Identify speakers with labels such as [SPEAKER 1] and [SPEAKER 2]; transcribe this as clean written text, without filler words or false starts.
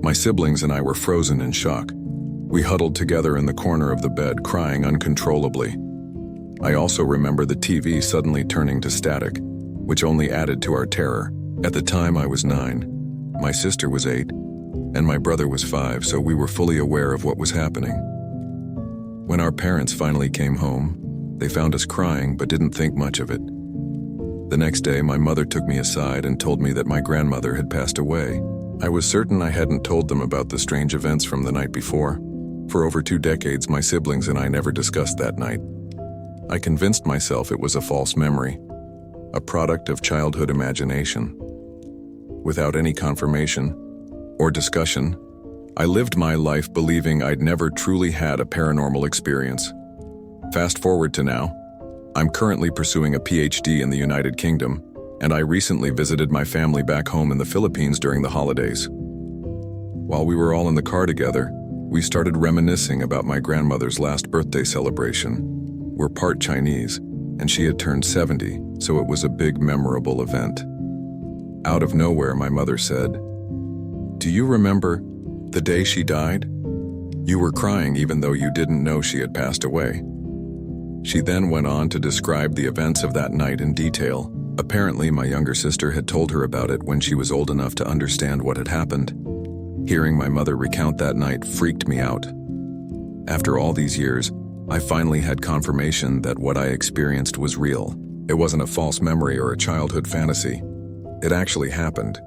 [SPEAKER 1] My siblings and I were frozen in shock. We huddled together in the corner of the bed, crying uncontrollably. I also remember the TV suddenly turning to static, which only added to our terror. At the time, I was 9, my sister was 8, and my brother was 5, so we were fully aware of what was happening. When our parents finally came home, they found us crying but didn't think much of it. The next day, my mother took me aside and told me that my grandmother had passed away. I was certain I hadn't told them about the strange events from the night before. For over 2 decades, my siblings and I never discussed that night. I convinced myself it was a false memory, a product of childhood imagination. Without any confirmation or discussion, I lived my life believing I'd never truly had a paranormal experience. Fast forward to now. I'm currently pursuing a PhD in the United Kingdom, and I recently visited my family back home in the Philippines during the holidays. While we were all in the car together, we started reminiscing about my grandmother's last birthday celebration. We're part Chinese, and she had turned 70, so it was a big, memorable event. Out of nowhere, my mother said, "Do you remember the day she died? You were crying even though you didn't know she had passed away." She then went on to describe the events of that night in detail. Apparently, my younger sister had told her about it when she was old enough to understand what had happened. Hearing my mother recount that night freaked me out. After all these years, I finally had confirmation that what I experienced was real. It wasn't a false memory or a childhood fantasy. It actually happened.